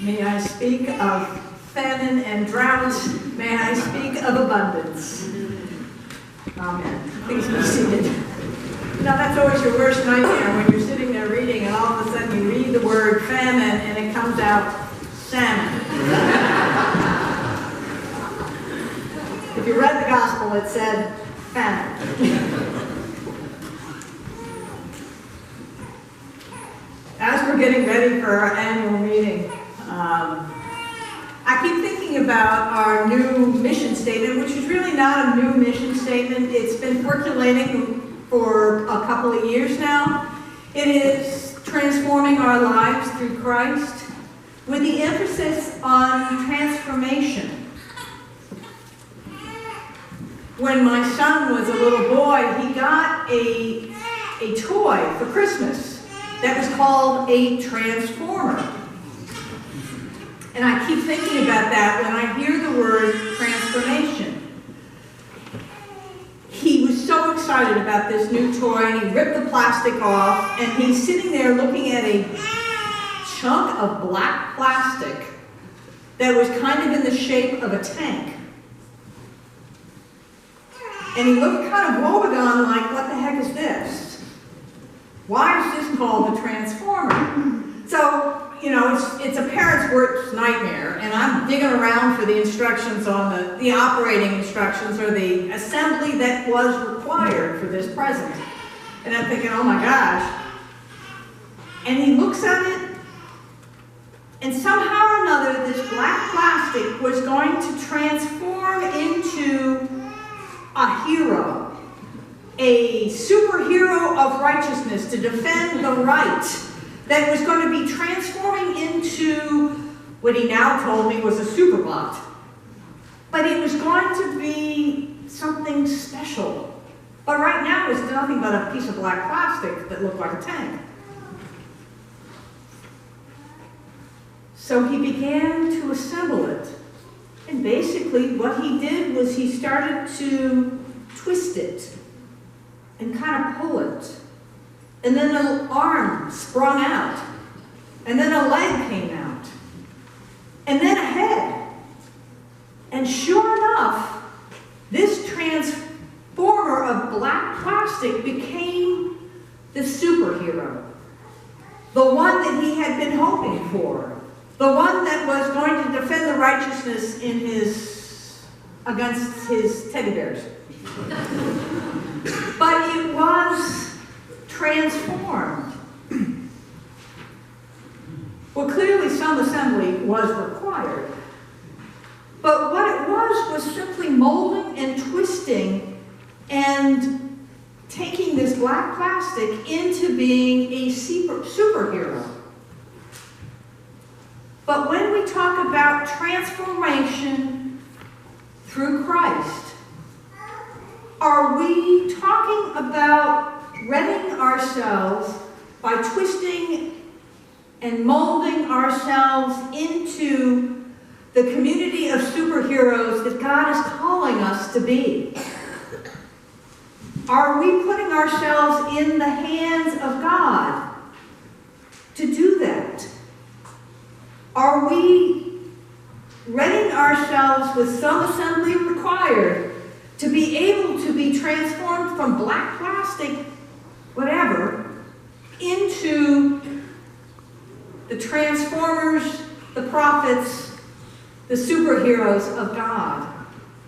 May I speak of famine and drought? May I speak of abundance? Amen. Please be seated. Now that's always your worst nightmare when you're sitting there reading and all of a sudden you read the word famine and it comes out salmon. If you read the gospel, it said famine. As we're getting ready for our annual meeting, I keep thinking about our new mission statement, which is really not a new mission statement. It's been percolating for a couple of years now. It is transforming our lives through Christ with the emphasis on transformation. When my son was a little boy, he got a toy for Christmas that was called a transformer. And I keep thinking about that when I hear the word transformation. He was so excited about this new toy, and he ripped the plastic off, and he's sitting there looking at a chunk of black plastic that was kind of in the shape of a tank. And he looked kind of woebegone like, what the heck is this? Why is this called a transformer? So, you know, it's a parent's worst nightmare, and I'm digging around for the instructions on the operating instructions or the assembly that was required for this present. And I'm thinking, oh my gosh. And he looks at it, and somehow or another, this black plastic was going to transform into a hero, a superhero of righteousness to defend the right, that was going to be transforming into what he now told me was a superbot. But it was going to be something special. But right now it's nothing but a piece of black plastic that looked like a tank. So he began to assemble it. And basically what he did was he started to twist it and kind of pull it. And then an arm sprung out. And then a leg came out. And then a head. And sure enough, this transformer of black plastic became the superhero. The one that he had been hoping for. The one that was going to defend the righteousness against his teddy bears. But it was transformed. Well, clearly some assembly was required. But what it was simply molding and twisting and taking this black plastic into being a superhero. But when we talk about transformation through Christ, are we talking about readying ourselves by twisting and molding ourselves into the community of superheroes that God is calling us to be? Are we putting ourselves in the hands of God to do that? Are we readying ourselves with some assembly required to be able to be transformed from black plastic, whatever, into the transformers, the prophets, the superheroes of God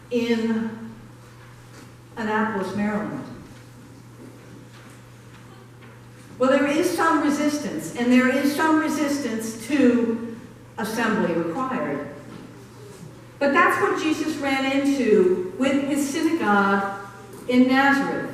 in Annapolis, Maryland? Well, there is some resistance, and there is some resistance to assembly required. But that's what Jesus ran into with his synagogue in Nazareth.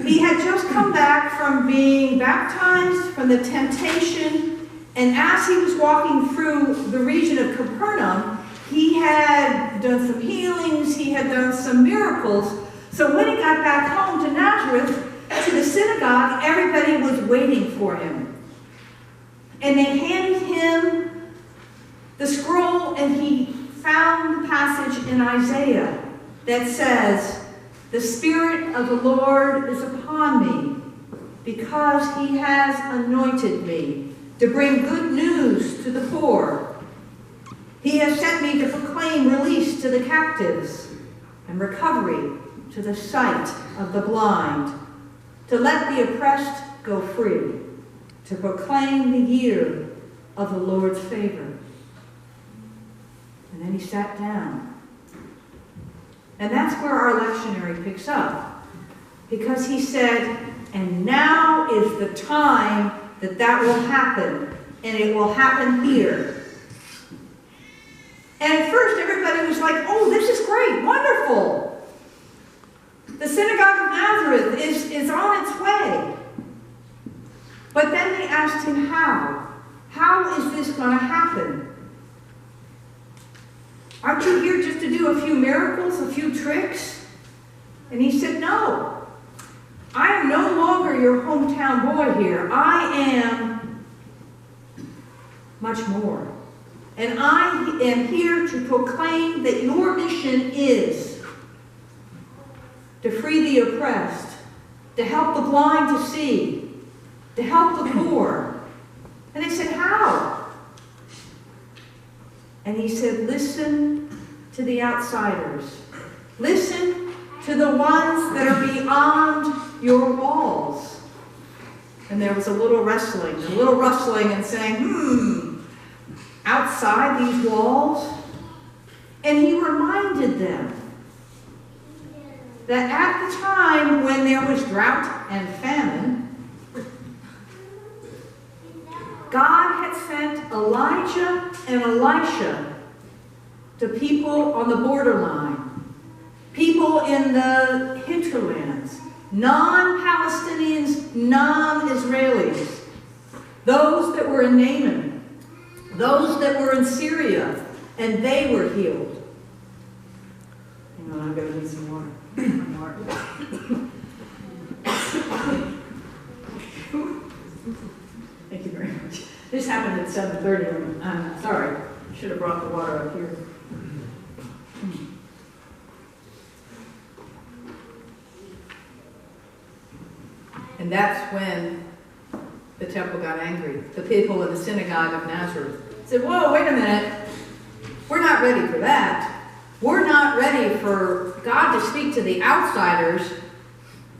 He had just come back from being baptized from the temptation, and as he was walking through the region of Capernaum, he had done some healings, he had done some miracles. So when he got back home to Nazareth, to the synagogue, everybody was waiting for him. And they handed him the scroll, and he found the passage in Isaiah that says, "The Spirit of the Lord is upon me, because he has anointed me to bring good news to the poor. He has sent me to proclaim release to the captives and recovery to the sight of the blind, to let the oppressed go free, to proclaim the year of the Lord's favor. And then he sat down. And that's where our lectionary picks up, because he said, and now is the time that will happen, and it will happen here. And at first everybody was like, oh, this is great, wonderful. The synagogue of Nazareth is on its way. But then they asked him how. How is this going to happen? Aren't you here just to do a few miracles, a few tricks? And he said, no. I am no longer your hometown boy here. I am much more. And I am here to proclaim that your mission is to free the oppressed, to help the blind to see, to help the poor. And they said, how? And he said, listen to the outsiders. Listen to the ones that are beyond your walls. And there was a little rustling and saying, outside these walls? And he reminded them that at the time when there was drought and famine, God had sent Elijah and Elisha to people on the borderline, people in the hinterlands, non-Palestinians, non-Israelis, those that were in Naaman, those that were in Syria, and they were healed. Hang on, I'm going to need some water. Thank you very much. This happened at 7:30. I'm sorry. I should have brought the water up here. And that's when the temple got angry. The people in the synagogue of Nazareth said, whoa, wait a minute. We're not ready for that. We're not ready for God to speak to the outsiders.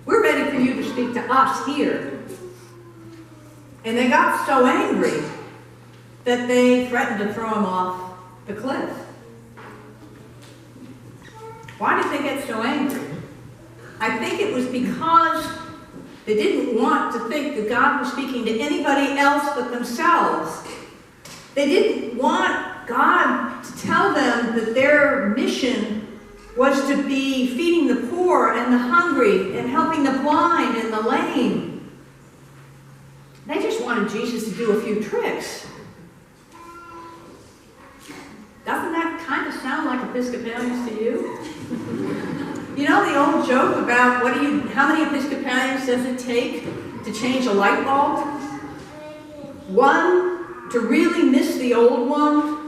We're ready for you to speak to us here. And they got so angry that they threatened to throw him off the cliff. Why did they get so angry? I think it was because they didn't want to think that God was speaking to anybody else but themselves. They didn't want God to tell them that their mission was to be feeding the poor and the hungry and helping the blind and the lame. They just wanted Jesus to do a few tricks. Doesn't that kind of sound like Episcopalians to you? You know the old joke about how many Episcopalians does it take to change a light bulb? One to really miss the old one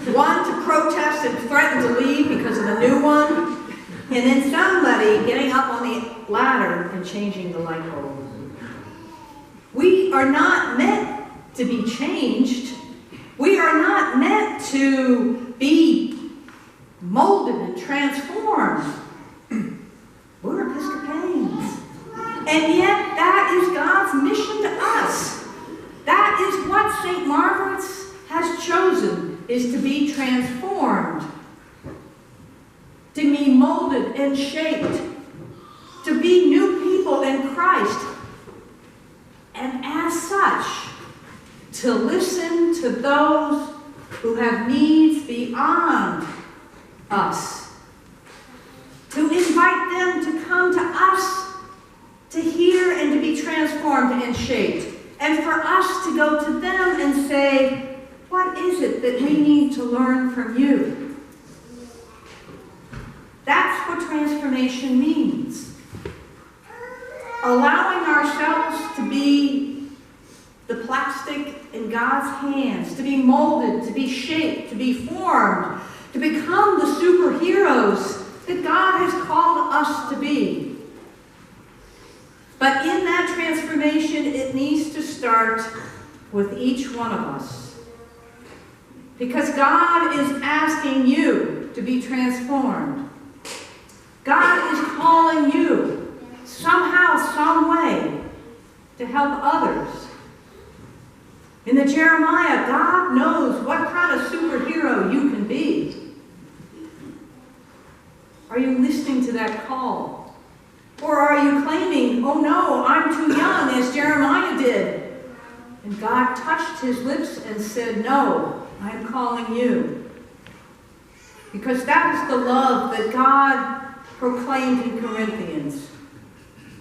to protest and threaten to leave because of the new one, and then somebody getting up on the ladder and changing the light bulb. We are not meant to be changed. We are not meant to be molded and transformed. We're Episcopalians. And yet that is God's mission to us. That is what St. Margaret's has chosen, is to be transformed, to be molded and shaped, to be new people in Christ. And as such, to listen to those who have needs beyond us, to invite them to come to us, to hear and to be transformed and shaped, and for us to go to them and say, what is it that we need to learn from you? That's what transformation means. Allowing ourselves to be the plastic in God's hands, to be molded, to be shaped, to be formed, to become the superheroes that God has called us to be. But in that transformation, it needs to start with each one of us. Because God is asking you to be transformed. God is calling you somehow, some way to help others. In the Jeremiah, God knows what kind of superhero you can be. Are you listening to that call? Or are you claiming, oh no, I'm too young, as Jeremiah did? And God touched his lips and said, no, I am calling you. Because that is the love that God proclaimed in Corinthians.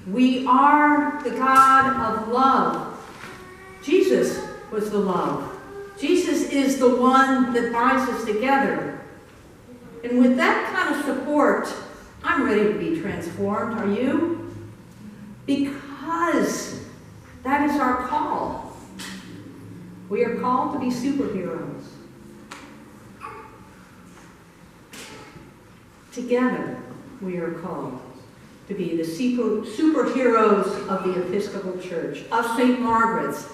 We are the God of love. Jesus was the love. Jesus is the one that binds us together. And with that kind of support, I'm ready to be transformed. Are you? Because that is our call. We are called to be superheroes. Together, we are called to be the superheroes of the Episcopal Church, of St. Margaret's,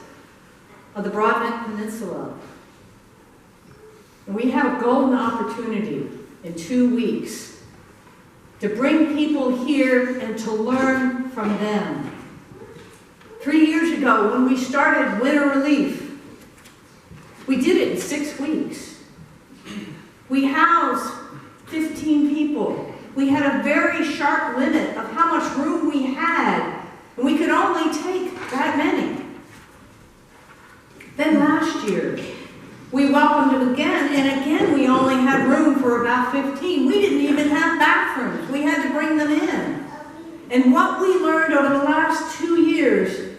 of the Broadbent Peninsula. And we have a golden opportunity in 2 weeks to bring people here and to learn from them. 3 years ago, when we started Winter Relief, we did it in 6 weeks. We housed 15 people. We had a very sharp limit of how much room we had, and we could only take that many. Then last year, we welcomed them again, and again we only had room for about 15. We didn't even have bathrooms. We had to bring them in. And what we learned over the last 2 years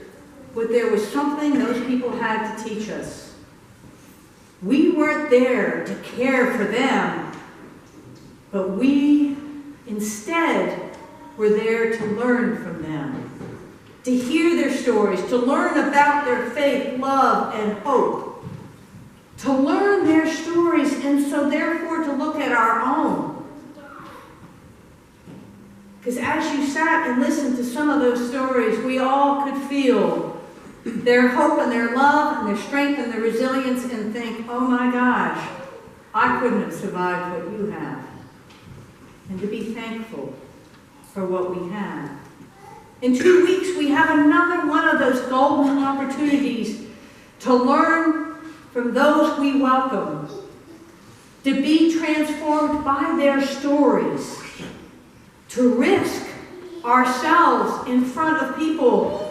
was there was something those people had to teach us. We weren't there to care for them, but we instead were there to learn from them, to hear their stories, to learn about their faith, love, and hope, to learn their stories, and so therefore to look at our own. Because as you sat and listened to some of those stories, we all could feel their hope and their love and their strength and their resilience and think, oh my gosh, I couldn't have survived what you have. And to be thankful for what we have. In 2 weeks, we have another one of those golden opportunities to learn from those we welcome, to be transformed by their stories, to risk ourselves in front of people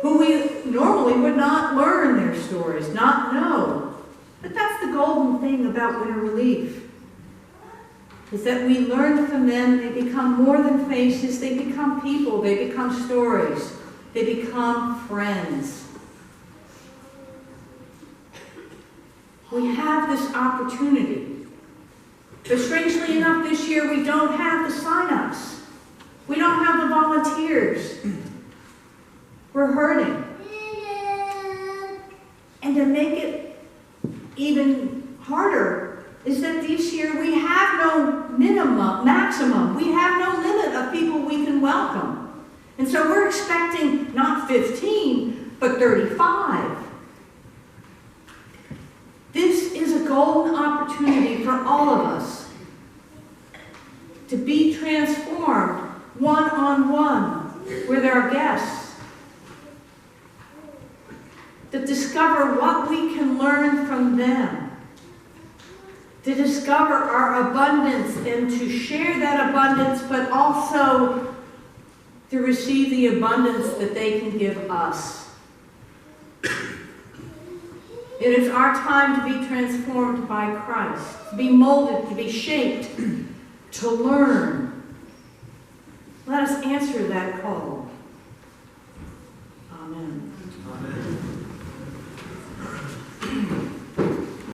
who we normally would not learn their stories, not know. But that's the golden thing about Winter Relief, is that we learn from them. They become more than faces. They become people. They become stories. They become friends. We have this opportunity. But strangely enough, this year we don't have the sign-ups. We don't have the volunteers. We're hurting. And to make it even harder is that this year we have no maximum. We have no limit of people we can welcome. And so we're expecting not 15, but 35. This is a golden opportunity for all of us to be transformed one-on-one with our guests, to discover what we can learn from them, to discover our abundance and to share that abundance, but also to receive the abundance that they can give us. It is our time to be transformed by Christ, to be molded, to be shaped, to learn. Let us answer that call. Amen. Amen.